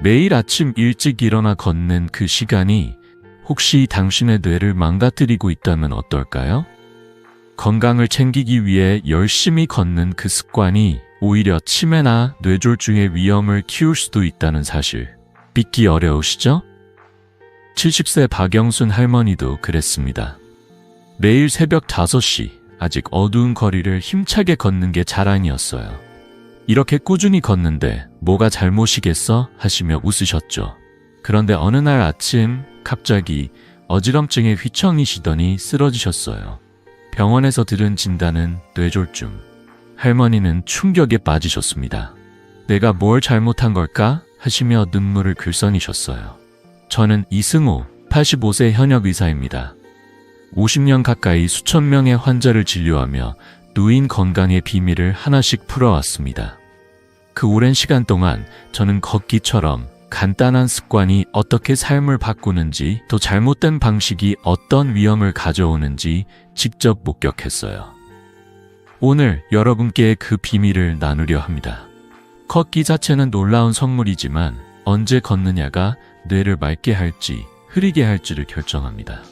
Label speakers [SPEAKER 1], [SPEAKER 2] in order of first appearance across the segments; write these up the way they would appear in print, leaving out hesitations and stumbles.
[SPEAKER 1] 매일 아침 일찍 일어나 걷는 그 시간이 혹시 당신의 뇌를 망가뜨리고 있다면 어떨까요? 건강을 챙기기 위해 열심히 걷는 그 습관이 오히려 치매나 뇌졸중의 위험을 키울 수도 있다는 사실, 믿기 어려우시죠? 70세 박영순 할머니도 그랬습니다. 매일 새벽 5시, 아직 어두운 거리를 힘차게 걷는 게 자랑이었어요. 이렇게 꾸준히 걷는데 뭐가 잘못이겠어? 하시며 웃으셨죠. 그런데 어느 날 아침 갑자기 어지럼증에 휘청이시더니 쓰러지셨어요. 병원에서 들은 진단은 뇌졸중. 할머니는 충격에 빠지셨습니다. 내가 뭘 잘못한 걸까? 하시며 눈물을 글썽이셨어요. 저는 이승호, 85세 현역 의사입니다. 50년 가까이 수천 명의 환자를 진료하며 노인 건강의 비밀을 하나씩 풀어왔습니다. 그 오랜 시간 동안 저는 걷기처럼 간단한 습관이 어떻게 삶을 바꾸는지, 또 잘못된 방식이 어떤 위험을 가져오는지 직접 목격했어요. 오늘 여러분께 그 비밀을 나누려 합니다. 걷기 자체는 놀라운 선물이지만 언제 걷느냐가 뇌를 맑게 할지 흐리게 할지를 결정합니다.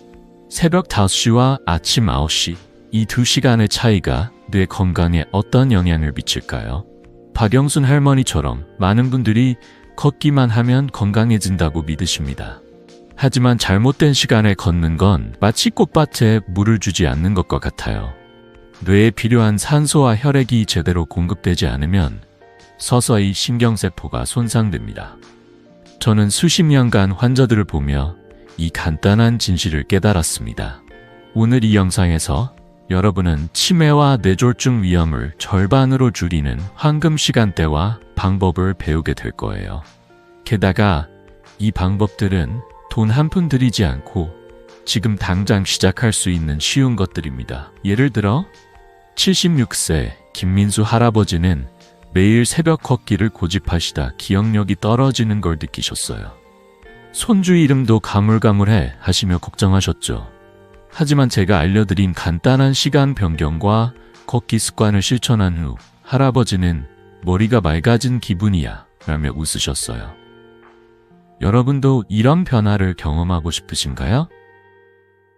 [SPEAKER 1] 새벽 5시와 아침 9시, 이 2시간의 차이가 뇌 건강에 어떤 영향을 미칠까요? 박영순 할머니처럼 많은 분들이 걷기만 하면 건강해진다고 믿으십니다. 하지만 잘못된 시간에 걷는 건 마치 꽃밭에 물을 주지 않는 것과 같아요. 뇌에 필요한 산소와 혈액이 제대로 공급되지 않으면 서서히 신경세포가 손상됩니다. 저는 수십 년간 환자들을 보며 이 간단한 진실을 깨달았습니다. 오늘 이 영상에서 여러분은 치매와 뇌졸중 위험을 절반으로 줄이는 황금 시간대와 방법을 배우게 될 거예요. 게다가 이 방법들은 돈 한 푼 들이지 않고 지금 당장 시작할 수 있는 쉬운 것들입니다. 예를 들어 76세 김민수 할아버지는 매일 새벽 걷기를 고집하시다 기억력이 떨어지는 걸 느끼셨어요. 손주 이름도 가물가물해 하시며 걱정하셨죠. 하지만 제가 알려드린 간단한 시간 변경과 걷기 습관을 실천한 후 할아버지는 머리가 맑아진 기분이야 라며 웃으셨어요. 여러분도 이런 변화를 경험하고 싶으신가요?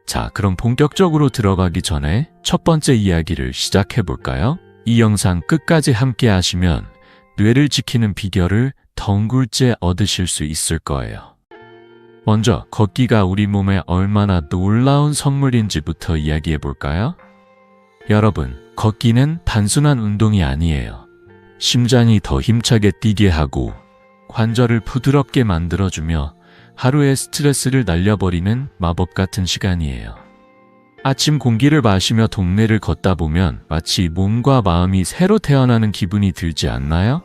[SPEAKER 1] 자, 그럼 본격적으로 들어가기 전에 첫 번째 이야기를 시작해 볼까요? 이 영상 끝까지 함께 하시면 뇌를 지키는 비결을 덩굴째 얻으실 수 있을 거예요. 먼저 걷기가 우리 몸에 얼마나 놀라운 선물인지부터 이야기해 볼까요? 여러분, 걷기는 단순한 운동이 아니에요. 심장이 더 힘차게 뛰게 하고 관절을 부드럽게 만들어주며 하루의 스트레스를 날려버리는 마법 같은 시간이에요. 아침 공기를 마시며 동네를 걷다 보면 마치 몸과 마음이 새로 태어나는 기분이 들지 않나요?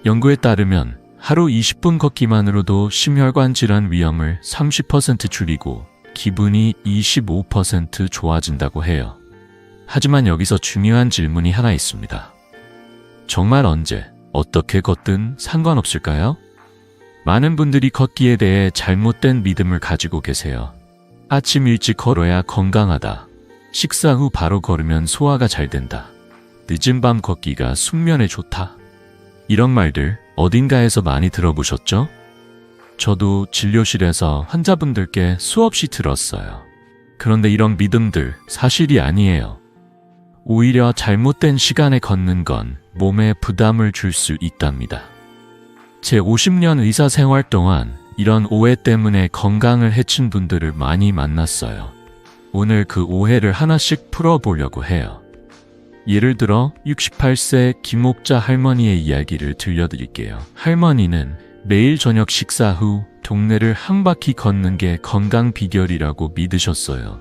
[SPEAKER 1] 연구에 따르면 하루 20분 걷기만으로도 심혈관 질환 위험을 30% 줄이고 기분이 25% 좋아진다고 해요. 하지만 여기서 중요한 질문이 하나 있습니다. 정말 언제, 어떻게 걷든 상관없을까요? 많은 분들이 걷기에 대해 잘못된 믿음을 가지고 계세요. 아침 일찍 걸어야 건강하다. 식사 후 바로 걸으면 소화가 잘 된다. 늦은 밤 걷기가 숙면에 좋다. 이런 말들 어딘가에서 많이 들어보셨죠? 저도 진료실에서 환자분들께 수없이 들었어요. 그런데 이런 믿음들 사실이 아니에요. 오히려 잘못된 시간에 걷는 건 몸에 부담을 줄 수 있답니다. 제 50년 의사 생활 동안 이런 오해 때문에 건강을 해친 분들을 많이 만났어요. 오늘 그 오해를 하나씩 풀어보려고 해요. 예를 들어 68세 김옥자 할머니의 이야기를 들려드릴게요. 할머니는 매일 저녁 식사 후 동네를 한 바퀴 걷는 게 건강 비결이라고 믿으셨어요.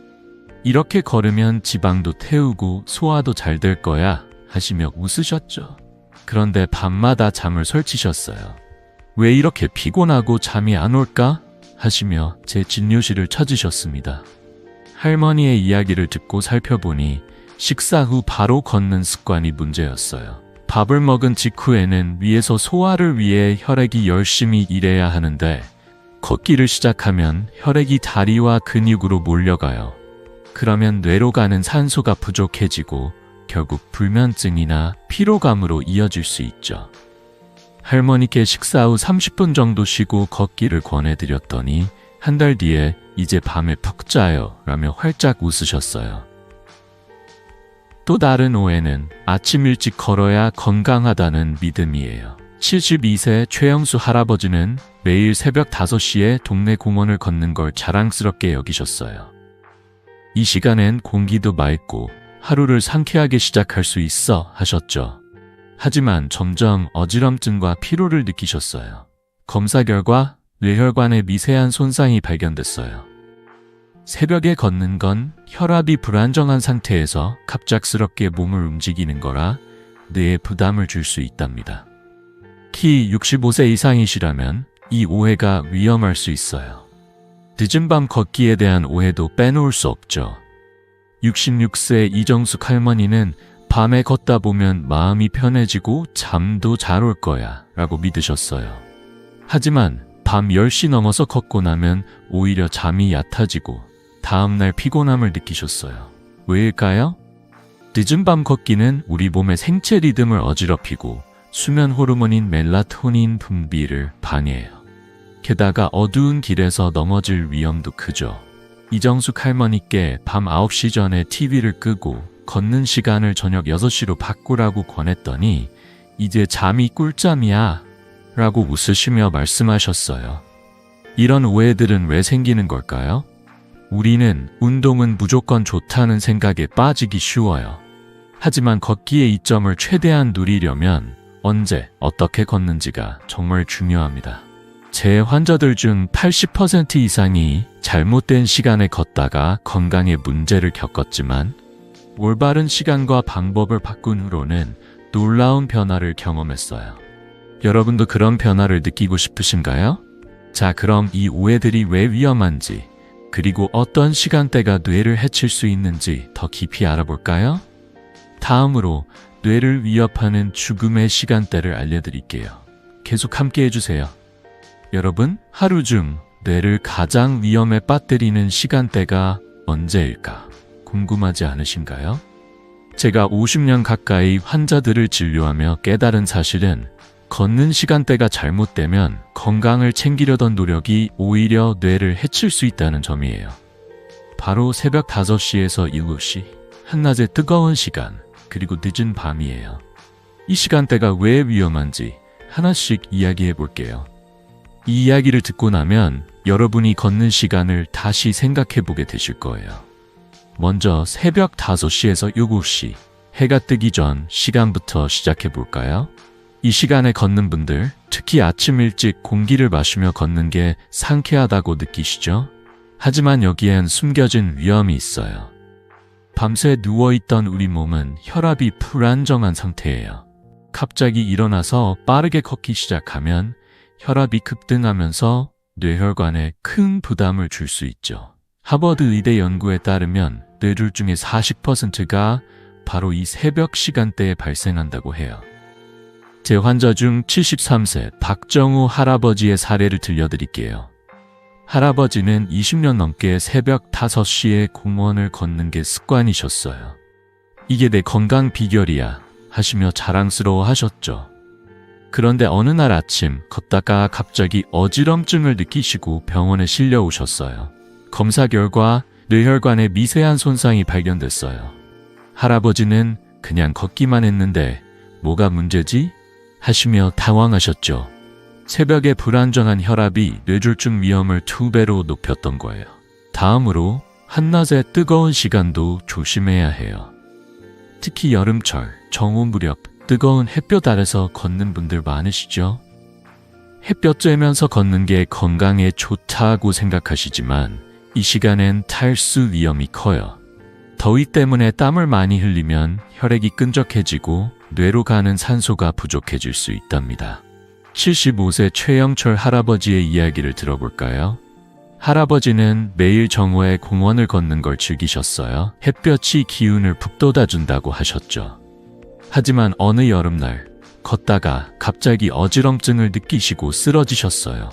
[SPEAKER 1] 이렇게 걸으면 지방도 태우고 소화도 잘 될 거야 하시며 웃으셨죠. 그런데 밤마다 잠을 설치셨어요. 왜 이렇게 피곤하고 잠이 안 올까? 하시며 제 진료실을 찾으셨습니다. 할머니의 이야기를 듣고 살펴보니 식사 후 바로 걷는 습관이 문제였어요. 밥을 먹은 직후에는 위에서 소화를 위해 혈액이 열심히 일해야 하는데 걷기를 시작하면 혈액이 다리와 근육으로 몰려가요. 그러면 뇌로 가는 산소가 부족해지고 결국 불면증이나 피로감으로 이어질 수 있죠. 할머니께 식사 후 30분 정도 쉬고 걷기를 권해드렸더니 한 달 뒤에 이제 밤에 푹 자요 라며 활짝 웃으셨어요. 또 다른 오해는 아침 일찍 걸어야 건강하다는 믿음이에요. 72세 최영수 할아버지는 매일 새벽 5시에 동네 공원을 걷는 걸 자랑스럽게 여기셨어요. 이 시간엔 공기도 맑고 하루를 상쾌하게 시작할 수 있어 하셨죠. 하지만 점점 어지럼증과 피로를 느끼셨어요. 검사 결과 뇌혈관에 미세한 손상이 발견됐어요. 새벽에 걷는 건 혈압이 불안정한 상태에서 갑작스럽게 몸을 움직이는 거라 뇌에 부담을 줄 수 있답니다. 키 65세 이상이시라면 이 오해가 위험할 수 있어요. 늦은 밤 걷기에 대한 오해도 빼놓을 수 없죠. 66세 이정숙 할머니는 밤에 걷다 보면 마음이 편해지고 잠도 잘 올 거야 라고 믿으셨어요. 하지만 밤 10시 넘어서 걷고 나면 오히려 잠이 얕아지고 다음날 피곤함을 느끼셨어요. 왜일까요? 늦은 밤 걷기는 우리 몸의 생체 리듬을 어지럽히고 수면 호르몬인 멜라토닌 분비를 방해해요. 게다가 어두운 길에서 넘어질 위험도 크죠. 이정숙 할머니께 밤 9시 전에 TV를 끄고 걷는 시간을 저녁 6시로 바꾸라고 권했더니 이제 잠이 꿀잠이야 라고 웃으시며 말씀하셨어요. 이런 오해들은 왜 생기는 걸까요? 우리는 운동은 무조건 좋다는 생각에 빠지기 쉬워요. 하지만 걷기의 이점을 최대한 누리려면 언제, 어떻게 걷는지가 정말 중요합니다. 제 환자들 중 80% 이상이 잘못된 시간에 걷다가 건강에 문제를 겪었지만 올바른 시간과 방법을 바꾼 후로는 놀라운 변화를 경험했어요. 여러분도 그런 변화를 느끼고 싶으신가요? 자, 그럼 이 오해들이 왜 위험한지, 그리고 어떤 시간대가 뇌를 해칠 수 있는지 더 깊이 알아볼까요? 다음으로 뇌를 위협하는 죽음의 시간대를 알려드릴게요. 계속 함께 해주세요. 여러분, 하루 중 뇌를 가장 위험에 빠뜨리는 시간대가 언제일까 궁금하지 않으신가요? 제가 50년 가까이 환자들을 진료하며 깨달은 사실은 걷는 시간대가 잘못되면 건강을 챙기려던 노력이 오히려 뇌를 해칠 수 있다는 점이에요. 바로 새벽 5시에서 7시, 한낮의 뜨거운 시간, 그리고 늦은 밤이에요. 이 시간대가 왜 위험한지 하나씩 이야기해 볼게요. 이 이야기를 듣고 나면 여러분이 걷는 시간을 다시 생각해 보게 되실 거예요. 먼저 새벽 5시에서 7시, 해가 뜨기 전 시간부터 시작해 볼까요? 이 시간에 걷는 분들, 특히 아침 일찍 공기를 마시며 걷는 게 상쾌하다고 느끼시죠? 하지만 여기엔 숨겨진 위험이 있어요. 밤새 누워있던 우리 몸은 혈압이 불안정한 상태예요. 갑자기 일어나서 빠르게 걷기 시작하면 혈압이 급등하면서 뇌혈관에 큰 부담을 줄 수 있죠. 하버드 의대 연구에 따르면 뇌졸 중의 40%가 바로 이 새벽 시간대에 발생한다고 해요. 제 환자 중 73세 박정우 할아버지의 사례를 들려드릴게요. 할아버지는 20년 넘게 새벽 5시에 공원을 걷는 게 습관이셨어요. 이게 내 건강 비결이야 하시며 자랑스러워 하셨죠. 그런데 어느 날 아침 걷다가 갑자기 어지럼증을 느끼시고 병원에 실려 오셨어요. 검사 결과 뇌혈관에 미세한 손상이 발견됐어요. 할아버지는 그냥 걷기만 했는데 뭐가 문제지? 하시며 당황하셨죠. 새벽에 불안정한 혈압이 뇌졸중 위험을 2배로 높였던 거예요. 다음으로 한낮의 뜨거운 시간도 조심해야 해요. 특히 여름철, 정오 무렵 뜨거운 햇볕 아래서 걷는 분들 많으시죠? 햇볕 쬐면서 걷는 게 건강에 좋다고 생각하시지만 이 시간엔 탈수 위험이 커요. 더위 때문에 땀을 많이 흘리면 혈액이 끈적해지고 뇌로 가는 산소가 부족해질 수 있답니다. 75세 최영철 할아버지의 이야기를 들어볼까요? 할아버지는 매일 정오에 공원을 걷는 걸 즐기셨어요. 햇볕이 기운을 북돋아준다고 하셨죠. 하지만 어느 여름날 걷다가 갑자기 어지럼증을 느끼시고 쓰러지셨어요.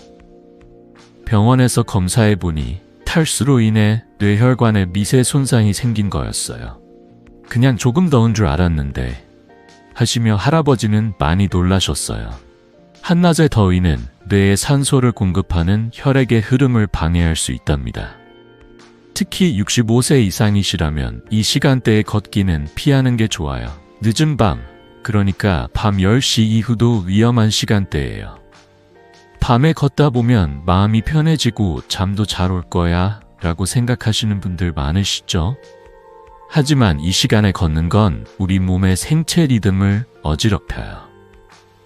[SPEAKER 1] 병원에서 검사해보니 탈수로 인해 뇌혈관에 미세 손상이 생긴 거였어요. 그냥 조금 더운 줄 알았는데 하시며 할아버지는 많이 놀라셨어요. 한낮의 더위는 뇌에 산소를 공급하는 혈액의 흐름을 방해할 수 있답니다. 특히 65세 이상이시라면 이 시간대에 걷기는 피하는 게 좋아요. 늦은 밤, 그러니까 밤 10시 이후도 위험한 시간대예요. 밤에 걷다 보면 마음이 편해지고 잠도 잘 올 거야 라고 생각하시는 분들 많으시죠? 하지만 이 시간에 걷는 건 우리 몸의 생체 리듬을 어지럽혀요.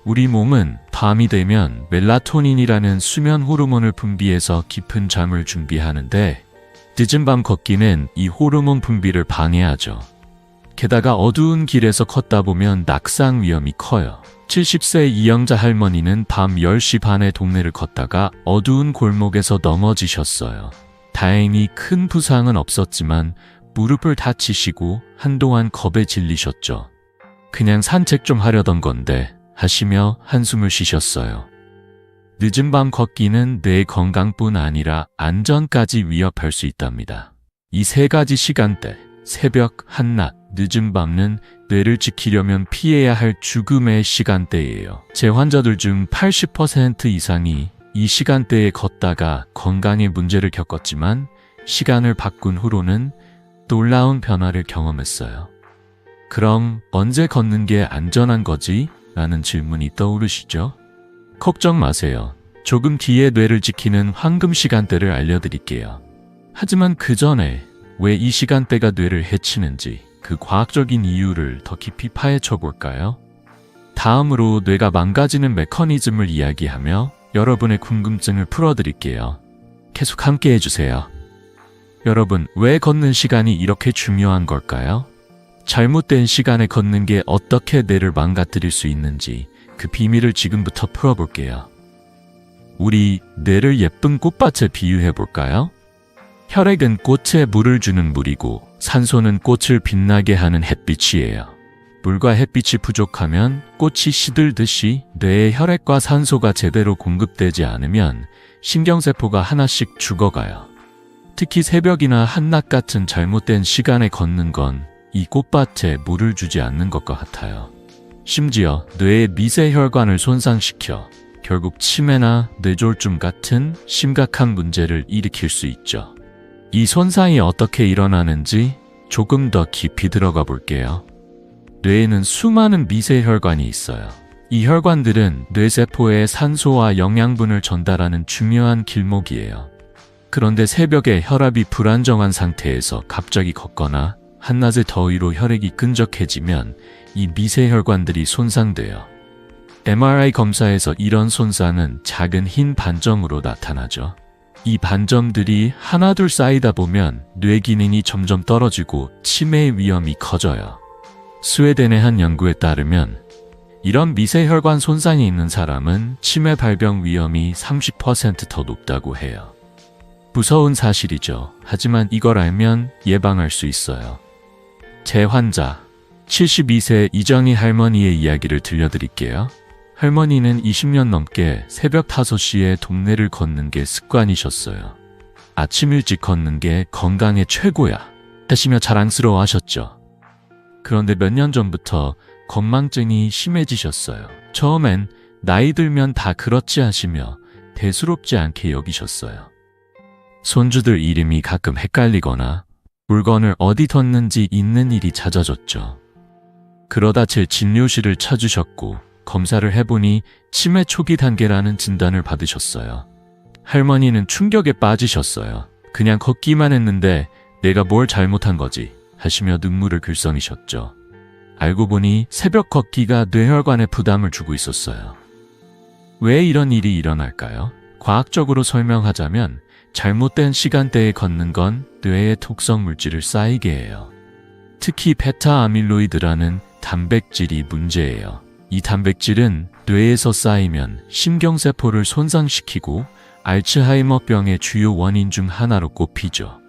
[SPEAKER 1] 우리 몸은 밤이 되면 멜라토닌이라는 수면 호르몬을 분비해서 깊은 잠을 준비하는데 늦은 밤 걷기는 이 호르몬 분비를 방해하죠. 게다가 어두운 길에서 걷다 보면 낙상 위험이 커요. 70세 이영자 할머니는 밤 10시 반에 동네를 걷다가 어두운 골목에서 넘어지셨어요. 다행히 큰 부상은 없었지만 무릎을 다치시고 한동안 겁에 질리셨죠. 그냥 산책 좀 하려던 건데 하시며 한숨을 쉬셨어요. 늦은 밤 걷기는 뇌 건강뿐 아니라 안전까지 위협할 수 있답니다. 이 세 가지 시간대, 새벽, 한낮, 늦은 밤은 뇌를 지키려면 피해야 할 죽음의 시간대예요. 제 환자들 중 80% 이상이 이 시간대에 걷다가 건강에 문제를 겪었지만 시간을 바꾼 후로는 놀라운 변화를 경험했어요. 그럼 언제 걷는 게 안전한 거지? 라는 질문이 떠오르시죠? 걱정 마세요. 조금 뒤에 뇌를 지키는 황금 시간대를 알려드릴게요. 하지만 그 전에 왜 이 시간대가 뇌를 해치는지 그 과학적인 이유를 더 깊이 파헤쳐 볼까요? 다음으로 뇌가 망가지는 메커니즘을 이야기하며 여러분의 궁금증을 풀어드릴게요. 계속 함께 해주세요. 여러분, 왜 걷는 시간이 이렇게 중요한 걸까요? 잘못된 시간에 걷는 게 어떻게 뇌를 망가뜨릴 수 있는지 그 비밀을 지금부터 풀어볼게요. 우리 뇌를 예쁜 꽃밭에 비유해 볼까요? 혈액은 꽃에 물을 주는 물이고 산소는 꽃을 빛나게 하는 햇빛이에요. 물과 햇빛이 부족하면 꽃이 시들듯이 뇌에 혈액과 산소가 제대로 공급되지 않으면 신경세포가 하나씩 죽어가요. 특히 새벽이나 한낮 같은 잘못된 시간에 걷는 건 이 꽃밭에 물을 주지 않는 것과 같아요. 심지어 뇌의 미세혈관을 손상시켜 결국 치매나 뇌졸중 같은 심각한 문제를 일으킬 수 있죠. 이 손상이 어떻게 일어나는지 조금 더 깊이 들어가 볼게요. 뇌에는 수많은 미세혈관이 있어요. 이 혈관들은 뇌세포에 산소와 영양분을 전달하는 중요한 길목이에요. 그런데 새벽에 혈압이 불안정한 상태에서 갑자기 걷거나 한낮의 더위로 혈액이 끈적해지면 이 미세혈관들이 손상돼요. MRI 검사에서 이런 손상은 작은 흰 반점으로 나타나죠. 이 반점들이 하나둘 쌓이다 보면 뇌 기능이 점점 떨어지고 치매의 위험이 커져요. 스웨덴의 한 연구에 따르면 이런 미세혈관 손상이 있는 사람은 치매 발병 위험이 30% 더 높다고 해요. 무서운 사실이죠. 하지만 이걸 알면 예방할 수 있어요. 제 환자, 72세 이정희 할머니의 이야기를 들려드릴게요. 할머니는 20년 넘게 새벽 5시에 동네를 걷는 게 습관이셨어요. 아침 일찍 걷는 게 건강에 최고야 하시며 자랑스러워 하셨죠. 그런데 몇 년 전부터 건망증이 심해지셨어요. 처음엔 나이 들면 다 그렇지 하시며 대수롭지 않게 여기셨어요. 손주들 이름이 가끔 헷갈리거나 물건을 어디 뒀는지 잊는 일이 잦아졌죠. 그러다 제 진료실을 찾으셨고 검사를 해보니 치매 초기 단계라는 진단을 받으셨어요. 할머니는 충격에 빠지셨어요. 그냥 걷기만 했는데 내가 뭘 잘못한 거지 하시며 눈물을 글썽이셨죠. 알고 보니 새벽 걷기가 뇌혈관에 부담을 주고 있었어요. 왜 이런 일이 일어날까요? 과학적으로 설명하자면 잘못된 시간대에 걷는 건 뇌에 독성 물질을 쌓이게 해요. 특히 베타 아밀로이드라는 단백질이 문제예요. 이 단백질은 뇌에서 쌓이면 신경세포를 손상시키고 알츠하이머병의 주요 원인 중 하나로 꼽히죠.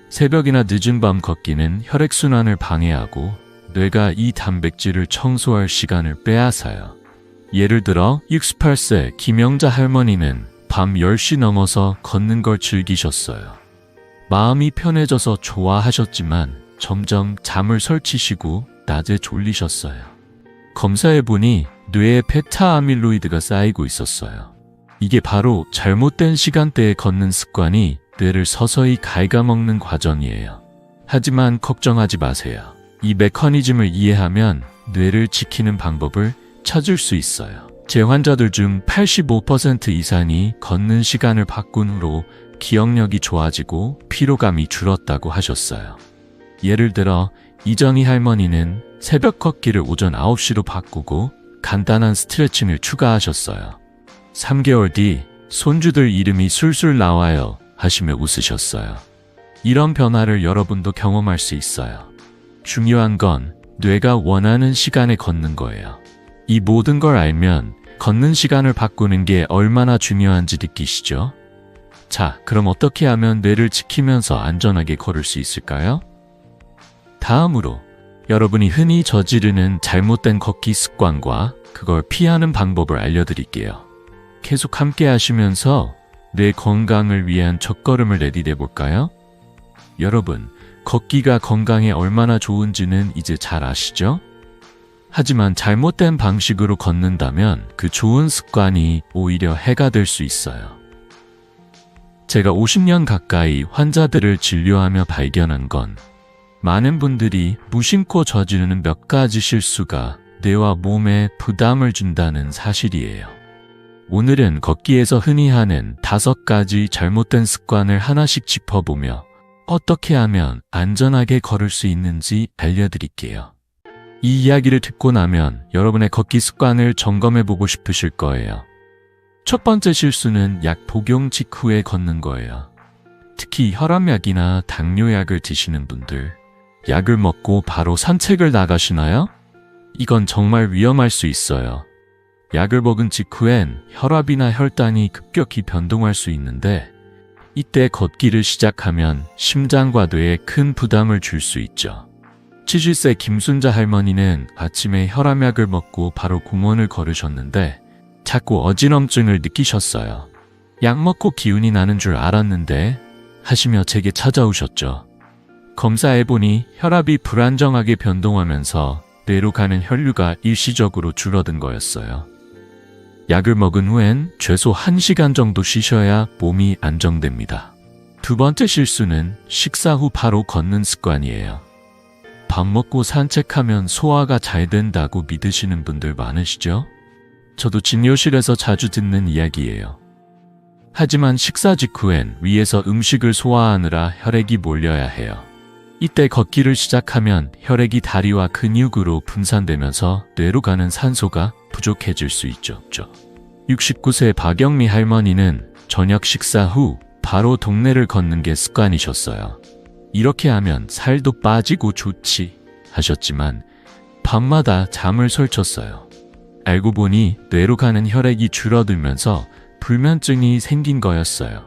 [SPEAKER 1] 새벽이나 늦은 밤 걷기는 혈액순환을 방해하고 뇌가 이 단백질을 청소할 시간을 빼앗아요. 예를 들어 68세 김영자 할머니는 밤 10시 넘어서 걷는 걸 즐기셨어요. 마음이 편해져서 좋아하셨지만 점점 잠을 설치시고 낮에 졸리셨어요. 검사해보니 뇌에 베타 아밀로이드가 쌓이고 있었어요. 이게 바로 잘못된 시간대에 걷는 습관이 뇌를 서서히 갉아먹는 과정이에요. 하지만 걱정하지 마세요. 이 메커니즘을 이해하면 뇌를 지키는 방법을 찾을 수 있어요. 제 환자들 중 85% 이상이 걷는 시간을 바꾼 후로 기억력이 좋아지고 피로감이 줄었다고 하셨어요. 예를 들어 이정희 할머니는 새벽 걷기를 오전 9시로 바꾸고 간단한 스트레칭을 추가하셨어요. 3개월 뒤 손주들 이름이 술술 나와요 하시며 웃으셨어요. 이런 변화를 여러분도 경험할 수 있어요. 중요한 건 뇌가 원하는 시간에 걷는 거예요. 이 모든 걸 알면 걷는 시간을 바꾸는 게 얼마나 중요한지 느끼시죠? 자, 그럼 어떻게 하면 뇌를 지키면서 안전하게 걸을 수 있을까요? 다음으로 여러분이 흔히 저지르는 잘못된 걷기 습관과 그걸 피하는 방법을 알려드릴게요. 계속 함께 하시면서 뇌 건강을 위한 첫걸음을 내디뎌 볼까요? 여러분, 걷기가 건강에 얼마나 좋은지는 이제 잘 아시죠? 하지만 잘못된 방식으로 걷는다면 그 좋은 습관이 오히려 해가 될 수 있어요. 제가 50년 가까이 환자들을 진료하며 발견한 건 많은 분들이 무심코 저지르는 몇 가지 실수가 뇌와 몸에 부담을 준다는 사실이에요. 오늘은 걷기에서 흔히 하는 5가지 잘못된 습관을 하나씩 짚어보며 어떻게 하면 안전하게 걸을 수 있는지 알려드릴게요. 이 이야기를 듣고 나면 여러분의 걷기 습관을 점검해보고 싶으실 거예요. 첫 번째 실수는 약 복용 직후에 걷는 거예요. 특히 혈압약이나 당뇨약을 드시는 분들, 약을 먹고 바로 산책을 나가시나요? 이건 정말 위험할 수 있어요. 약을 먹은 직후엔 혈압이나 혈당이 급격히 변동할 수 있는데 이때 걷기를 시작하면 심장과 뇌에 큰 부담을 줄 수 있죠. 70세 김순자 할머니는 아침에 혈압약을 먹고 바로 공원을 걸으셨는데 자꾸 어지럼증을 느끼셨어요. 약 먹고 기운이 나는 줄 알았는데 하시며 제게 찾아오셨죠. 검사해보니 혈압이 불안정하게 변동하면서 뇌로 가는 혈류가 일시적으로 줄어든 거였어요. 약을 먹은 후엔 최소 1시간 정도 쉬셔야 몸이 안정됩니다. 두 번째 실수는 식사 후 바로 걷는 습관이에요. 밥 먹고 산책하면 소화가 잘 된다고 믿으시는 분들 많으시죠? 저도 진료실에서 자주 듣는 이야기예요. 하지만 식사 직후엔 위에서 음식을 소화하느라 혈액이 몰려야 해요. 이때 걷기를 시작하면 혈액이 다리와 근육으로 분산되면서 뇌로 가는 산소가 부족해질 수 있죠. 69세 박영미 할머니는 저녁 식사 후 바로 동네를 걷는 게 습관이셨어요. 이렇게 하면 살도 빠지고 좋지 하셨지만 밤마다 잠을 설쳤어요. 알고 보니 뇌로 가는 혈액이 줄어들면서 불면증이 생긴 거였어요.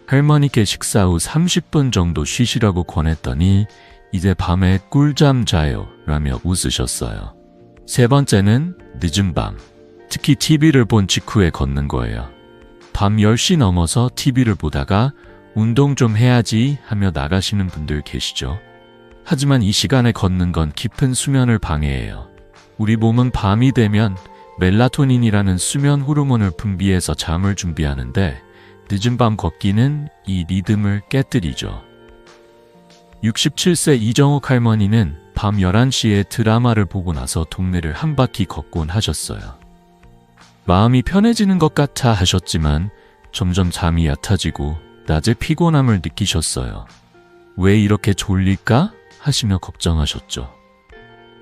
[SPEAKER 1] 할머니께 식사 후 30분 정도 쉬시라고 권했더니 이제 밤에 꿀잠 자요 라며 웃으셨어요. 세 번째는 늦은 밤, 특히 TV를 본 직후에 걷는 거예요. 밤 10시 넘어서 TV를 보다가 운동 좀 해야지 하며 나가시는 분들 계시죠. 하지만 이 시간에 걷는 건 깊은 수면을 방해해요. 우리 몸은 밤이 되면 멜라토닌이라는 수면 호르몬을 분비해서 잠을 준비하는데 늦은 밤 걷기는 이 리듬을 깨뜨리죠. 67세 이정옥 할머니는 밤 11시에 드라마를 보고 나서 동네를 한 바퀴 걷곤 하셨어요. 마음이 편해지는 것 같아 하셨지만 점점 잠이 얕아지고 낮에 피곤함을 느끼셨어요. 왜 이렇게 졸릴까? 하시며 걱정하셨죠.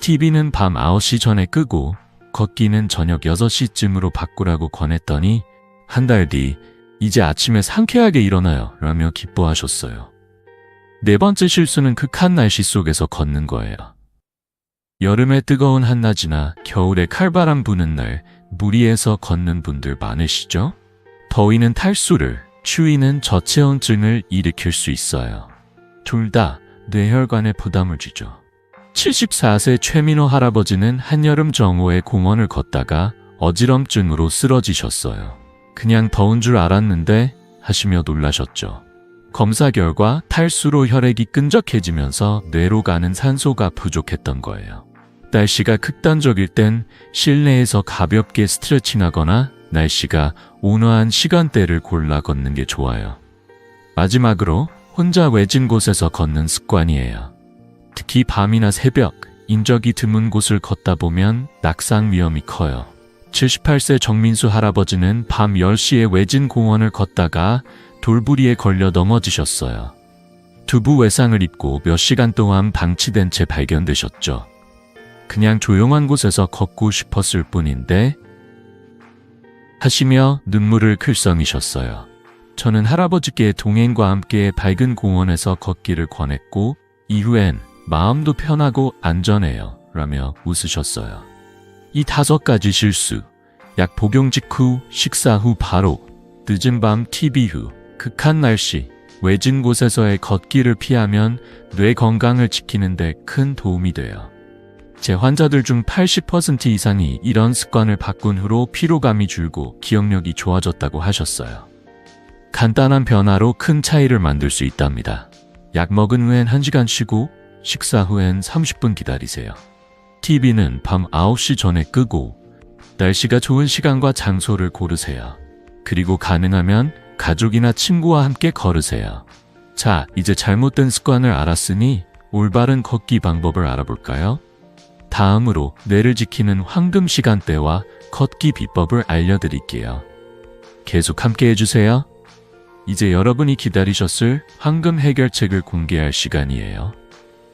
[SPEAKER 1] TV는 밤 9시 전에 끄고 걷기는 저녁 6시쯤으로 바꾸라고 권했더니 한 달 뒤 이제 아침에 상쾌하게 일어나요 라며 기뻐하셨어요. 네 번째 실수는 극한 날씨 속에서 걷는 거예요. 여름에 뜨거운 한낮이나 겨울에 칼바람 부는 날 무리해서 걷는 분들 많으시죠? 더위는 탈수를, 추위는 저체온증을 일으킬 수 있어요. 둘 다 뇌혈관에 부담을 주죠. 74세 최민호 할아버지는 한여름 정오에 공원을 걷다가 어지럼증으로 쓰러지셨어요. 그냥 더운 줄 알았는데 하시며 놀라셨죠. 검사 결과 탈수로 혈액이 끈적해지면서 뇌로 가는 산소가 부족했던 거예요. 날씨가 극단적일 땐 실내에서 가볍게 스트레칭하거나 날씨가 온화한 시간대를 골라 걷는 게 좋아요. 마지막으로 혼자 외진 곳에서 걷는 습관이에요. 특히 밤이나 새벽, 인적이 드문 곳을 걷다 보면 낙상 위험이 커요. 78세 정민수 할아버지는 밤 10시에 외진 공원을 걷다가 돌부리에 걸려 넘어지셨어요. 두부 외상을 입고 몇 시간 동안 방치된 채 발견되셨죠. 그냥 조용한 곳에서 걷고 싶었을 뿐인데 하시며 눈물을 글썽이셨어요. 저는 할아버지께 동행과 함께 밝은 공원에서 걷기를 권했고 이후엔 마음도 편하고 안전해요 라며 웃으셨어요. 이 5가지 실수, 약 복용 직후, 식사 후 바로, 늦은 밤 TV 후, 극한 날씨, 외진 곳에서의 걷기를 피하면 뇌 건강을 지키는 데 큰 도움이 돼요. 제 환자들 중 80% 이상이 이런 습관을 바꾼 후로 피로감이 줄고 기억력이 좋아졌다고 하셨어요. 간단한 변화로 큰 차이를 만들 수 있답니다. 약 먹은 후엔 1시간 쉬고 식사 후엔 30분 기다리세요. TV는 밤 9시 전에 끄고 날씨가 좋은 시간과 장소를 고르세요. 그리고 가능하면 가족이나 친구와 함께 걸으세요. 자, 이제 잘못된 습관을 알았으니 올바른 걷기 방법을 알아볼까요? 다음으로 뇌를 지키는 황금 시간대와 걷기 비법을 알려드릴게요. 계속 함께 해주세요. 이제 여러분이 기다리셨을 황금 해결책을 공개할 시간이에요.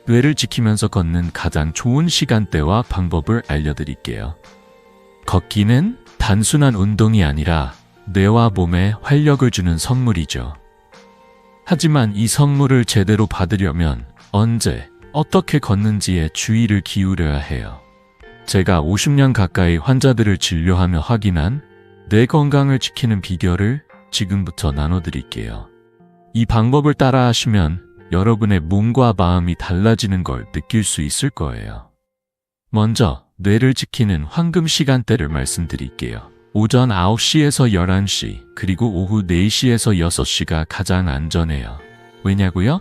[SPEAKER 1] 뇌를 지키면서 걷는 가장 좋은 시간대와 방법을 알려드릴게요. 걷기는 단순한 운동이 아니라 뇌와 몸에 활력을 주는 선물이죠. 하지만 이 선물을 제대로 받으려면 언제, 어떻게 걷는지에 주의를 기울여야 해요. 제가 50년 가까이 환자들을 진료하며 확인한 뇌 건강을 지키는 비결을 지금부터 나눠드릴게요. 이 방법을 따라하시면 여러분의 몸과 마음이 달라지는 걸 느낄 수 있을 거예요. 먼저 뇌를 지키는 황금 시간대를 말씀드릴게요. 오전 9시에서 11시, 그리고 오후 4시에서 6시가 가장 안전해요. 왜냐고요?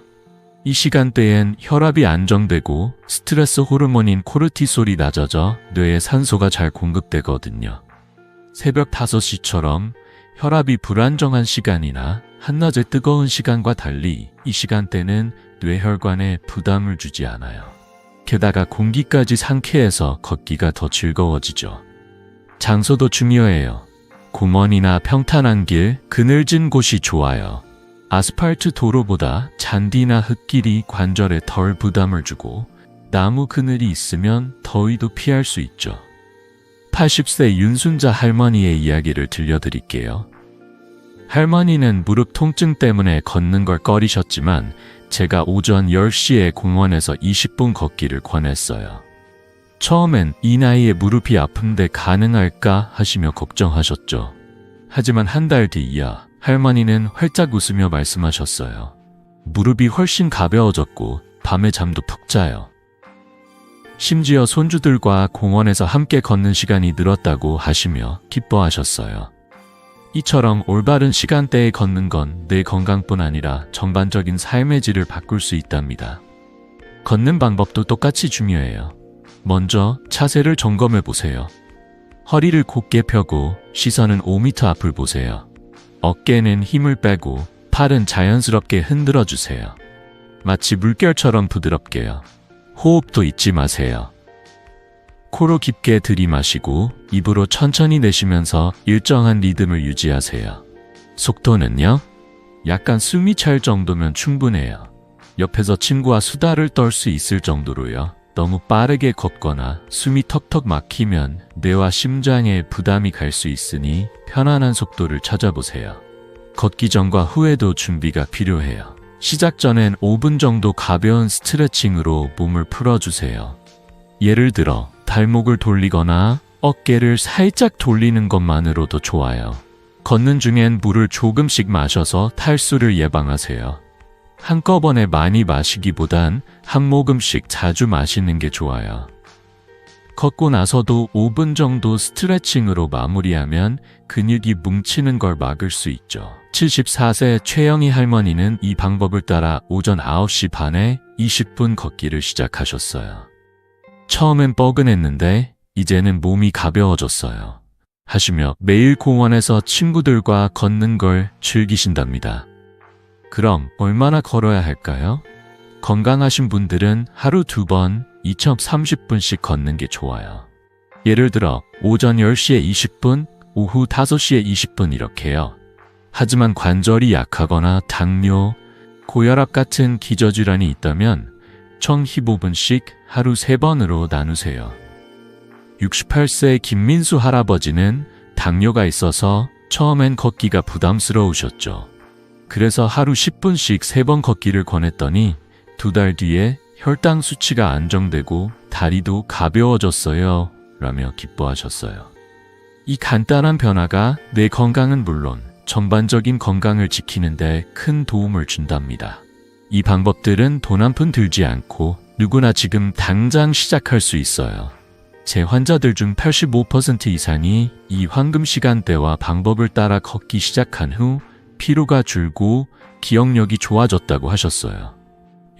[SPEAKER 1] 이 시간대엔 혈압이 안정되고 스트레스 호르몬인 코르티솔이 낮아져 뇌에 산소가 잘 공급되거든요. 새벽 5시처럼 혈압이 불안정한 시간이나 한낮의 뜨거운 시간과 달리 이 시간대는 뇌혈관에 부담을 주지 않아요. 게다가 공기까지 상쾌해서 걷기가 더 즐거워지죠. 장소도 중요해요. 공원이나 평탄한 길, 그늘진 곳이 좋아요. 아스팔트 도로보다 잔디나 흙길이 관절에 덜 부담을 주고 나무 그늘이 있으면 더위도 피할 수 있죠. 80세 윤순자 할머니의 이야기를 들려드릴게요. 할머니는 무릎 통증 때문에 걷는 걸 꺼리셨지만 제가 오전 10시에 공원에서 20분 걷기를 권했어요. 처음엔 이 나이에 무릎이 아픈데 가능할까 하시며 걱정하셨죠. 하지만 한 달 뒤이야 할머니는 활짝 웃으며 말씀하셨어요. 무릎이 훨씬 가벼워졌고 밤에 잠도 푹 자요. 심지어 손주들과 공원에서 함께 걷는 시간이 늘었다고 하시며 기뻐하셨어요. 이처럼 올바른 시간대에 걷는 건 내 건강뿐 아니라 전반적인 삶의 질을 바꿀 수 있답니다. 걷는 방법도 똑같이 중요해요. 먼저 차세를 점검해 보세요. 허리를 곧게 펴고 시선은 5m 앞을 보세요. 어깨는 힘을 빼고 팔은 자연스럽게 흔들어 주세요. 마치 물결처럼 부드럽게요. 호흡도 잊지 마세요. 코로 깊게 들이마시고 입으로 천천히 내쉬면서 일정한 리듬을 유지하세요. 속도는요? 약간 숨이 찰 정도면 충분해요. 옆에서 친구와 수다를 떨 수 있을 정도로요. 너무 빠르게 걷거나 숨이 턱턱 막히면 뇌와 심장에 부담이 갈 수 있으니 편안한 속도를 찾아보세요. 걷기 전과 후에도 준비가 필요해요. 시작 전엔 5분 정도 가벼운 스트레칭으로 몸을 풀어주세요. 예를 들어 발목을 돌리거나 어깨를 살짝 돌리는 것만으로도 좋아요. 걷는 중엔 물을 조금씩 마셔서 탈수를 예방하세요. 한꺼번에 많이 마시기보단 한 모금씩 자주 마시는 게 좋아요. 걷고 나서도 5분 정도 스트레칭으로 마무리하면 근육이 뭉치는 걸 막을 수 있죠. 74세 최영희 할머니는 이 방법을 따라 오전 9시 반에 20분 걷기를 시작하셨어요. 처음엔 뻐근했는데 이제는 몸이 가벼워졌어요. 하시며 매일 공원에서 친구들과 걷는 걸 즐기신답니다. 그럼 얼마나 걸어야 할까요? 건강하신 분들은 하루 2번 2030분씩 걷는 게 좋아요. 예를 들어 오전 10시에 20분, 오후 5시에 20분 이렇게요. 하지만 관절이 약하거나 당뇨, 고혈압 같은 기저질환이 있다면 총 15분씩 하루 3번으로 나누세요. 68세 김민수 할아버지는 당뇨가 있어서 처음엔 걷기가 부담스러우셨죠. 그래서 하루 10분씩 3번 걷기를 권했더니 2달 뒤에 혈당 수치가 안정되고 다리도 가벼워졌어요. 라며 기뻐하셨어요. 이 간단한 변화가 뇌 건강은 물론 전반적인 건강을 지키는 데 큰 도움을 준답니다. 이 방법들은 돈 한 푼 들지 않고 누구나 지금 당장 시작할 수 있어요. 제 환자들 중 85% 이상이 이 황금 시간대와 방법을 따라 걷기 시작한 후 피로가 줄고 기억력이 좋아졌다고 하셨어요.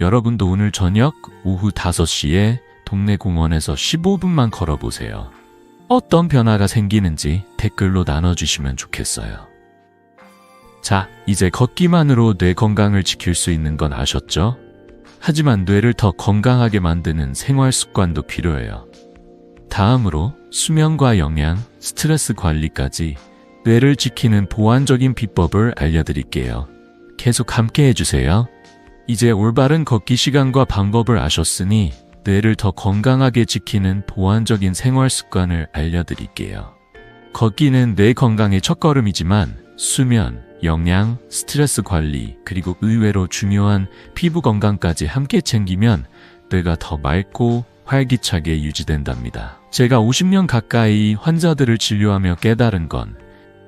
[SPEAKER 1] 여러분도 오늘 저녁 오후 5시에 동네 공원에서 15분만 걸어보세요. 어떤 변화가 생기는지 댓글로 나눠주시면 좋겠어요. 자, 이제 걷기만으로 뇌 건강을 지킬 수 있는 건 아셨죠? 하지만 뇌를 더 건강하게 만드는 생활 습관도 필요해요. 다음으로 수면과 영양, 스트레스 관리까지 뇌를 지키는 보완적인 비법을 알려드릴게요. 계속 함께 해주세요. 이제 올바른 걷기 시간과 방법을 아셨으니 뇌를 더 건강하게 지키는 보완적인 생활 습관을 알려드릴게요. 걷기는 뇌 건강의 첫걸음이지만 수면, 영양, 스트레스 관리, 그리고 의외로 중요한 피부 건강까지 함께 챙기면 뇌가 더 맑고 활기차게 유지된답니다. 제가 50년 가까이 환자들을 진료하며 깨달은 건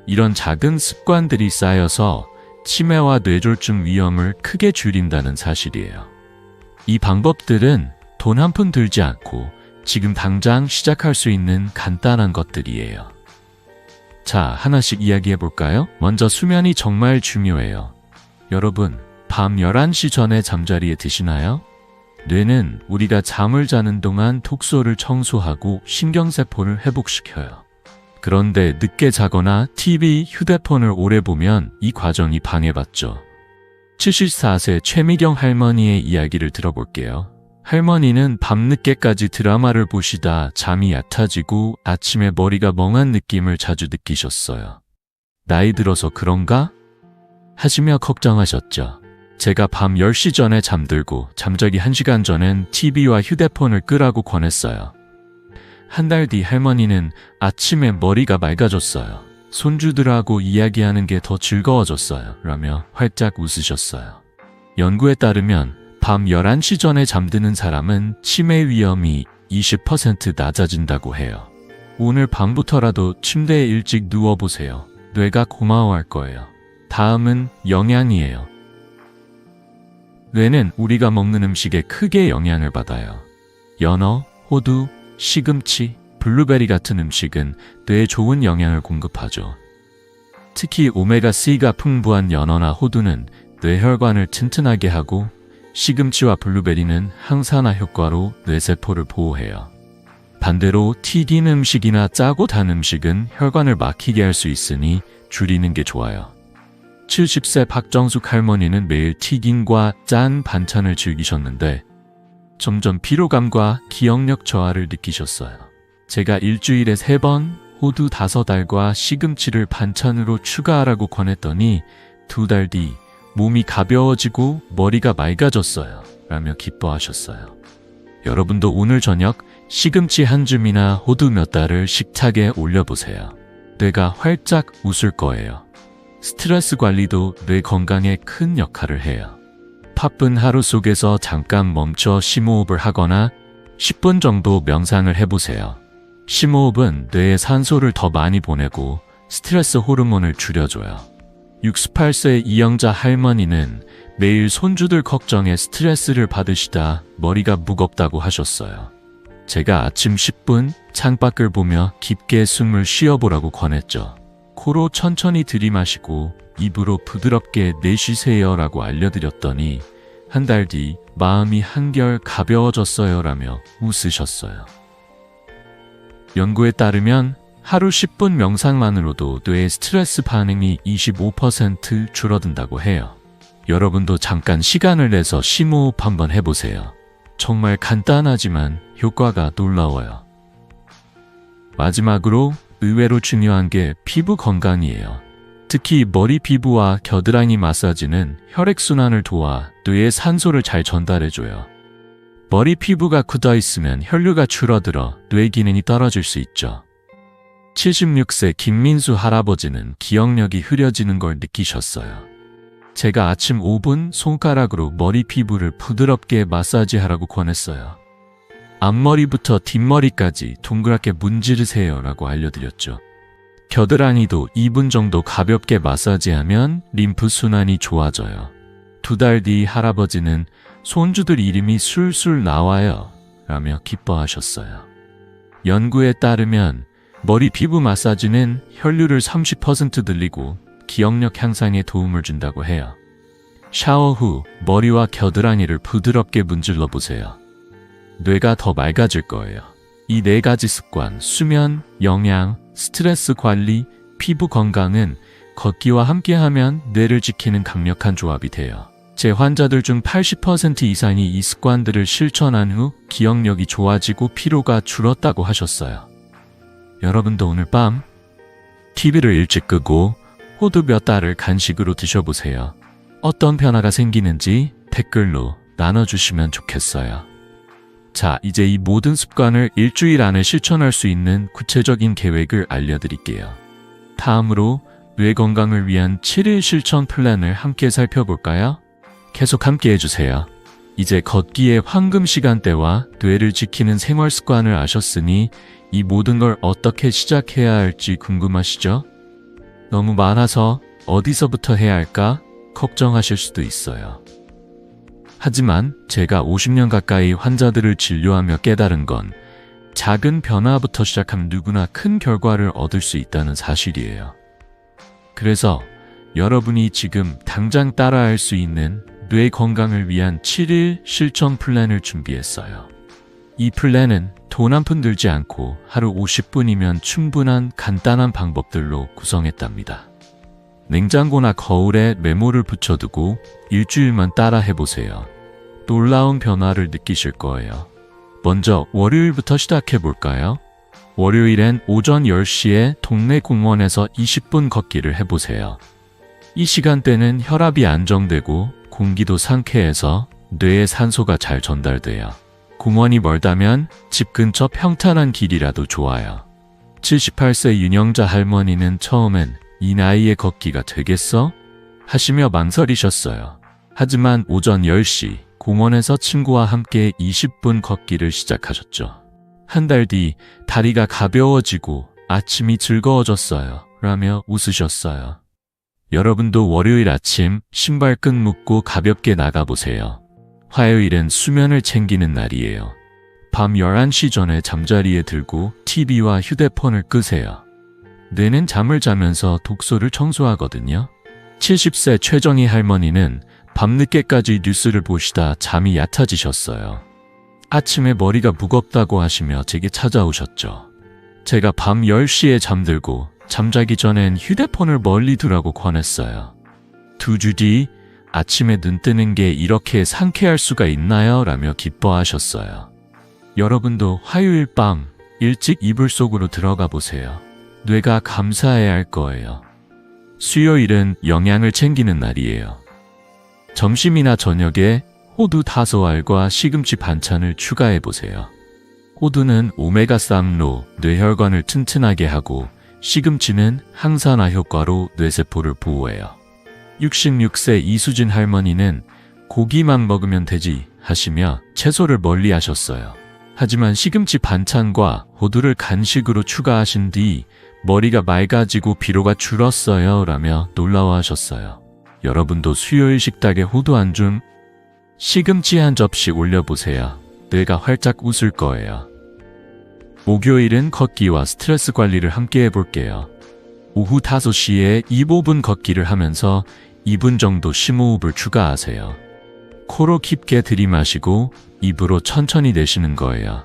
[SPEAKER 1] 이런 작은 습관들이 쌓여서 치매와 뇌졸중 위험을 크게 줄인다는 사실이에요. 이 방법들은 돈 한 푼 들지 않고 지금 당장 시작할 수 있는 간단한 것들이에요. 자, 하나씩 이야기해 볼까요? 먼저 수면이 정말 중요해요. 여러분, 밤 11시 전에 잠자리에 드시나요? 뇌는 우리가 잠을 자는 동안 독소를 청소하고 신경세포를 회복시켜요. 그런데 늦게 자거나 TV, 휴대폰을 오래 보면 이 과정이 방해받죠. 74세 최미경 할머니의 이야기를 들어볼게요. 할머니는 밤늦게까지 드라마를 보시다 잠이 얕아지고 아침에 머리가 멍한 느낌을 자주 느끼셨어요. 나이 들어서 그런가? 하시며 걱정하셨죠. 제가 밤 10시 전에 잠들고 잠자기 1시간 전엔 TV와 휴대폰을 끄라고 권했어요. 한 달 뒤 할머니는 아침에 머리가 맑아졌어요. 손주들하고 이야기하는 게 더 즐거워졌어요. 라며 활짝 웃으셨어요. 연구에 따르면 밤 11시 전에 잠드는 사람은 치매 위험이 20% 낮아진다고 해요. 오늘 밤부터라도 침대에 일찍 누워보세요. 뇌가 고마워할 거예요. 다음은 영양이에요. 뇌는 우리가 먹는 음식에 크게 영향을 받아요. 연어, 호두, 시금치, 블루베리 같은 음식은 뇌에 좋은 영양을 공급하죠. 특히 오메가3가 풍부한 연어나 호두는 뇌혈관을 튼튼하게 하고 시금치와 블루베리는 항산화 효과로 뇌세포를 보호해요. 반대로 튀긴 음식이나 짜고 단 음식은 혈관을 막히게 할 수 있으니 줄이는 게 좋아요. 70세 박정숙 할머니는 매일 튀김과 짠 반찬을 즐기셨는데 점점 피로감과 기억력 저하를 느끼셨어요. 제가 일주일에 3번 호두 5알과 시금치를 반찬으로 추가하라고 권했더니 2달 뒤 몸이 가벼워지고 머리가 맑아졌어요. 라며 기뻐하셨어요. 여러분도 오늘 저녁 시금치 한 줌이나 호두 몇 달을 식탁에 올려보세요. 뇌가 활짝 웃을 거예요. 스트레스 관리도 뇌 건강에 큰 역할을 해요. 바쁜 하루 속에서 잠깐 멈춰 심호흡을 하거나 10분 정도 명상을 해보세요. 심호흡은 뇌에 산소를 더 많이 보내고 스트레스 호르몬을 줄여줘요. 68세 이영자 할머니는 매일 손주들 걱정에 스트레스를 받으시다 머리가 무겁다고 하셨어요. 제가 아침 10분 창밖을 보며 깊게 숨을 쉬어보라고 권했죠. 코로 천천히 들이마시고 입으로 부드럽게 내쉬세요 라고 알려드렸더니 한 달 뒤 마음이 한결 가벼워졌어요 라며 웃으셨어요. 연구에 따르면 하루 10분 명상만으로도 뇌의 스트레스 반응이 25% 줄어든다고 해요. 여러분도 잠깐 시간을 내서 심호흡 한번 해보세요. 정말 간단하지만 효과가 놀라워요. 마지막으로 의외로 중요한 게 피부 건강이에요. 특히 머리 피부와 겨드랑이 마사지는 혈액순환을 도와 뇌에 산소를 잘 전달해줘요. 머리 피부가 굳어 있으면 혈류가 줄어들어 뇌 기능이 떨어질 수 있죠. 76세 김민수 할아버지는 기억력이 흐려지는 걸 느끼셨어요. 제가 아침 5분 손가락으로 머리 피부를 부드럽게 마사지하라고 권했어요. 앞머리부터 뒷머리까지 동그랗게 문지르세요 라고 알려드렸죠. 겨드랑이도 2분 정도 가볍게 마사지하면 림프 순환이 좋아져요. 2달 뒤 할아버지는 손주들 이름이 술술 나와요 라며 기뻐하셨어요. 연구에 따르면 머리 피부 마사지는 혈류를 30% 늘리고 기억력 향상에 도움을 준다고 해요. 샤워 후 머리와 겨드랑이를 부드럽게 문질러 보세요. 뇌가 더 맑아질 거예요. 이 4가지 습관, 수면, 영양, 스트레스 관리, 피부 건강은 걷기와 함께하면 뇌를 지키는 강력한 조합이 돼요. 제 환자들 중 80% 이상이 이 습관들을 실천한 후 기억력이 좋아지고 피로가 줄었다고 하셨어요. 여러분도 오늘 밤 TV를 일찍 끄고 호두 몇 알을 간식으로 드셔보세요. 어떤 변화가 생기는지 댓글로 나눠주시면 좋겠어요. 자, 이제 이 모든 습관을 일주일 안에 실천할 수 있는 구체적인 계획을 알려드릴게요. 다음으로 뇌 건강을 위한 7일 실천 플랜을 함께 살펴볼까요? 계속 함께 해주세요. 이제 걷기의 황금 시간대와 뇌를 지키는 생활 습관을 아셨으니 이 모든 걸 어떻게 시작해야 할지 궁금하시죠? 너무 많아서 어디서부터 해야 할까 걱정하실 수도 있어요. 하지만 제가 50년 가까이 환자들을 진료하며 깨달은 건 작은 변화부터 시작하면 누구나 큰 결과를 얻을 수 있다는 사실이에요. 그래서 여러분이 지금 당장 따라할 수 있는 뇌 건강을 위한 7일 실천 플랜을 준비했어요. 이 플랜은 돈 한 푼 들지 않고 하루 50분이면 충분한 간단한 방법들로 구성했답니다. 냉장고나 거울에 메모를 붙여두고 일주일만 따라 해보세요. 놀라운 변화를 느끼실 거예요. 먼저 월요일부터 시작해볼까요? 월요일엔 오전 10시에 동네 공원에서 20분 걷기를 해보세요. 이 시간대는 혈압이 안정되고 공기도 상쾌해서 뇌에 산소가 잘 전달돼요. 공원이 멀다면 집 근처 평탄한 길이라도 좋아요. 78세 윤영자 할머니는 처음엔 이 나이에 걷기가 되겠어? 하시며 망설이셨어요. 하지만 오전 10시 공원에서 친구와 함께 20분 걷기를 시작하셨죠. 한 달 뒤 다리가 가벼워지고 아침이 즐거워졌어요 라며 웃으셨어요. 여러분도 월요일 아침 신발끈 묶고 가볍게 나가보세요. 화요일은 수면을 챙기는 날이에요. 밤 11시 전에 잠자리에 들고 TV와 휴대폰을 끄세요. 뇌는 잠을 자면서 독소를 청소하거든요. 70세 최정희 할머니는 밤늦게까지 뉴스를 보시다 잠이 얕아지셨어요. 아침에 머리가 무겁다고 하시며 제게 찾아오셨죠. 제가 밤 10시에 잠들고 잠자기 전엔 휴대폰을 멀리 두라고 권했어요. 2주 뒤 아침에 눈 뜨는 게 이렇게 상쾌할 수가 있나요? 라며 기뻐하셨어요. 여러분도 화요일 밤 일찍 이불 속으로 들어가 보세요. 뇌가 감사해야 할 거예요. 수요일은 영양을 챙기는 날이에요. 점심이나 저녁에 호두 5알과 시금치 반찬을 추가해 보세요. 호두는 오메가3로 뇌혈관을 튼튼하게 하고 시금치는 항산화 효과로 뇌세포를 보호해요. 66세 이수진 할머니는 고기만 먹으면 되지 하시며 채소를 멀리 하셨어요. 하지만 시금치 반찬과 호두를 간식으로 추가하신 뒤 머리가 맑아지고 피로가 줄었어요 라며 놀라워하셨어요. 여러분도 수요일 식탁에 호두 한 줌, 시금치 한 접시 올려보세요. 뇌가 활짝 웃을 거예요. 목요일은 걷기와 스트레스 관리를 함께 해볼게요. 오후 5시에 25분 걷기를 하면서 2분 정도 심호흡을 추가하세요. 코로 깊게 들이마시고 입으로 천천히 내쉬는 거예요.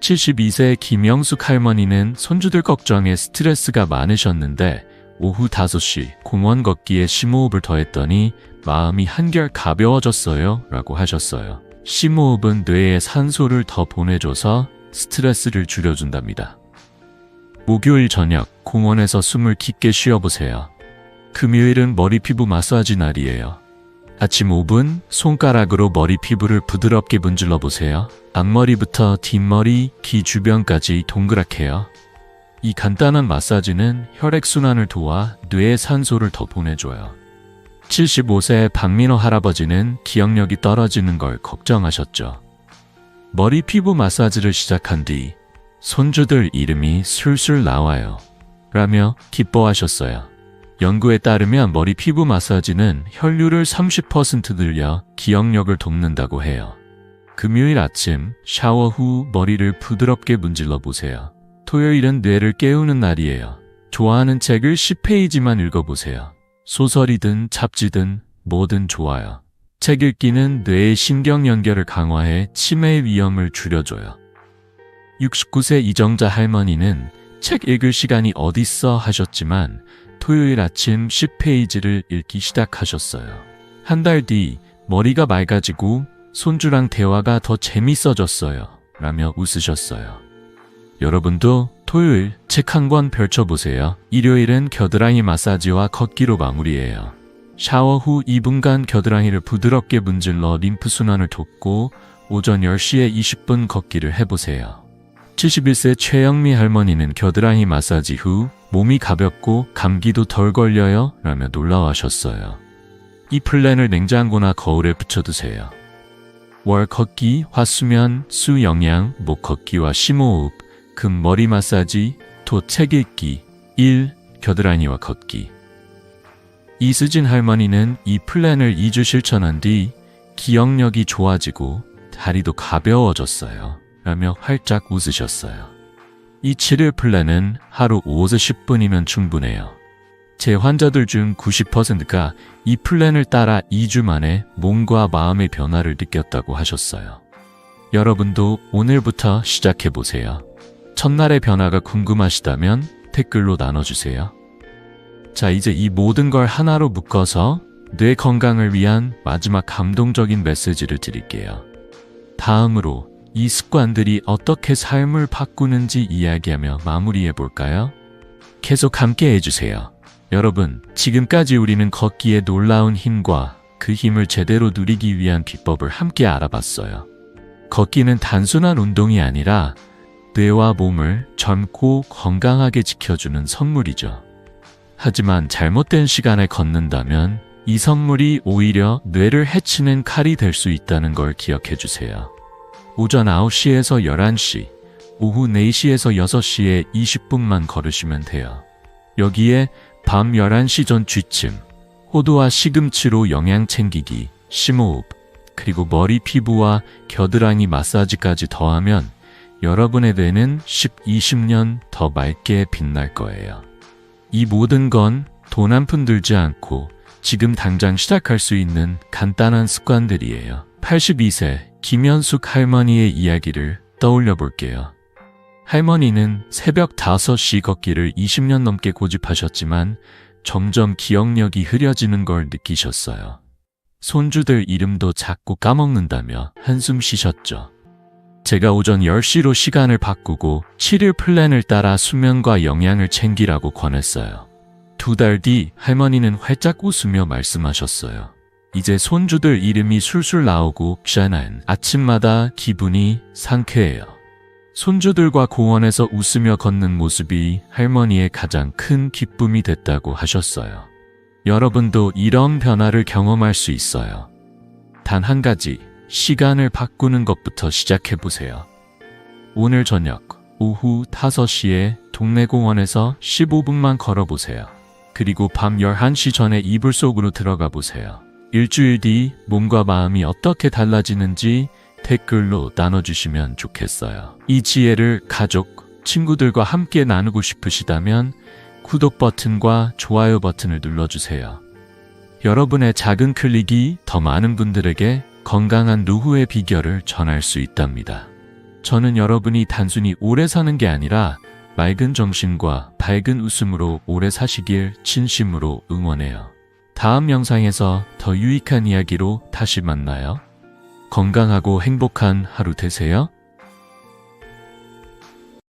[SPEAKER 1] 72세 김영숙 할머니는 손주들 걱정에 스트레스가 많으셨는데 오후 5시 공원 걷기에 심호흡을 더했더니 마음이 한결 가벼워졌어요 라고 하셨어요. 심호흡은 뇌에 산소를 더 보내줘서 스트레스를 줄여준답니다. 목요일 저녁 공원에서 숨을 깊게 쉬어보세요. 금요일은 머리 피부 마사지 날이에요. 아침 5분 손가락으로 머리 피부를 부드럽게 문질러 보세요. 앞머리부터 뒷머리, 귀 주변까지 동그랗게요. 이 간단한 마사지는 혈액순환을 도와 뇌에 산소를 더 보내줘요. 75세 박민호 할아버지는 기억력이 떨어지는 걸 걱정하셨죠. 머리 피부 마사지를 시작한 뒤 손주들 이름이 술술 나와요 라며 기뻐하셨어요. 연구에 따르면 머리 피부 마사지는 혈류를 30% 늘려 기억력을 돕는다고 해요. 금요일 아침 샤워 후 머리를 부드럽게 문질러 보세요. 토요일은 뇌를 깨우는 날이에요. 좋아하는 책을 10페이지만 읽어보세요. 소설이든 잡지든 뭐든 좋아요. 책 읽기는 뇌의 신경 연결을 강화해 치매 위험을 줄여줘요. 69세 이정자 할머니는 책 읽을 시간이 어딨어 하셨지만 토요일 아침 10페이지를 읽기 시작하셨어요. 한 달 뒤 머리가 맑아지고 손주랑 대화가 더 재밌어졌어요 라며 웃으셨어요. 여러분도 토요일 책 한 권 펼쳐보세요. 일요일은 겨드랑이 마사지와 걷기로 마무리해요. 샤워 후 2분간 겨드랑이를 부드럽게 문질러 림프 순환을 돕고 오전 10시에 20분 걷기를 해보세요. 71세 최영미 할머니는 겨드랑이 마사지 후 몸이 가볍고 감기도 덜 걸려요 라며 놀라워하셨어요. 이 플랜을 냉장고나 거울에 붙여두세요. 월 걷기, 화수면, 수 영양, 목 걷기와 심호흡, 금 머리 마사지, 토 책 읽기, 일 겨드랑이와 걷기. 이수진 할머니는 이 플랜을 2주 실천한 뒤 기억력이 좋아지고 다리도 가벼워졌어요 라며 활짝 웃으셨어요. 이 7일 플랜은 하루 5에서 10분이면 충분해요. 제 환자들 중 90%가 이 플랜을 따라 2주 만에 몸과 마음의 변화를 느꼈다고 하셨어요. 여러분도 오늘부터 시작해보세요. 첫날의 변화가 궁금하시다면 댓글로 나눠주세요. 자, 이제 이 모든 걸 하나로 묶어서 뇌 건강을 위한 마지막 감동적인 메시지를 드릴게요. 다음으로 이 습관들이 어떻게 삶을 바꾸는지 이야기하며 마무리해볼까요? 계속 함께 해주세요. 여러분, 지금까지 우리는 걷기의 놀라운 힘과 그 힘을 제대로 누리기 위한 비법을 함께 알아봤어요. 걷기는 단순한 운동이 아니라 뇌와 몸을 젊고 건강하게 지켜주는 선물이죠. 하지만 잘못된 시간에 걷는다면 이 선물이 오히려 뇌를 해치는 칼이 될 수 있다는 걸 기억해 주세요. 오전 9시에서 11시, 오후 4시에서 6시에 20분만 걸으시면 돼요. 여기에 밤 11시 전 쥐침, 호두와 시금치로 영양 챙기기, 심호흡, 그리고 머리 피부와 겨드랑이 마사지까지 더하면 여러분의 뇌는 10, 20년 더 맑게 빛날 거예요. 이 모든 건 돈 한 푼 들지 않고 지금 당장 시작할 수 있는 간단한 습관들이에요. 82세 김현숙 할머니의 이야기를 떠올려 볼게요. 할머니는 새벽 5시 걷기를 20년 넘게 고집하셨지만 점점 기억력이 흐려지는 걸 느끼셨어요. 손주들 이름도 자꾸 까먹는다며 한숨 쉬셨죠. 제가 오전 10시로 시간을 바꾸고 7일 플랜을 따라 수면과 영양을 챙기라고 권했어요. 2달 뒤 할머니는 활짝 웃으며 말씀하셨어요. 이제 손주들 이름이 술술 나오고 샤난 아침마다 기분이 상쾌해요. 손주들과 공원에서 웃으며 걷는 모습이 할머니의 가장 큰 기쁨이 됐다고 하셨어요. 여러분도 이런 변화를 경험할 수 있어요. 단 한 가지, 시간을 바꾸는 것부터 시작해보세요. 오늘 저녁 오후 5시에 동네 공원에서 15분만 걸어보세요. 그리고 밤 11시 전에 이불 속으로 들어가 보세요. 일주일 뒤 몸과 마음이 어떻게 달라지는지 댓글로 나눠주시면 좋겠어요. 이 지혜를 가족, 친구들과 함께 나누고 싶으시다면 구독 버튼과 좋아요 버튼을 눌러주세요. 여러분의 작은 클릭이 더 많은 분들에게 건강한 노후의 비결을 전할 수 있답니다. 저는 여러분이 단순히 오래 사는 게 아니라 맑은 정신과 밝은 웃음으로 오래 사시길 진심으로 응원해요. 다음 영상에서 더 유익한 이야기로 다시 만나요. 건강하고 행복한 하루 되세요.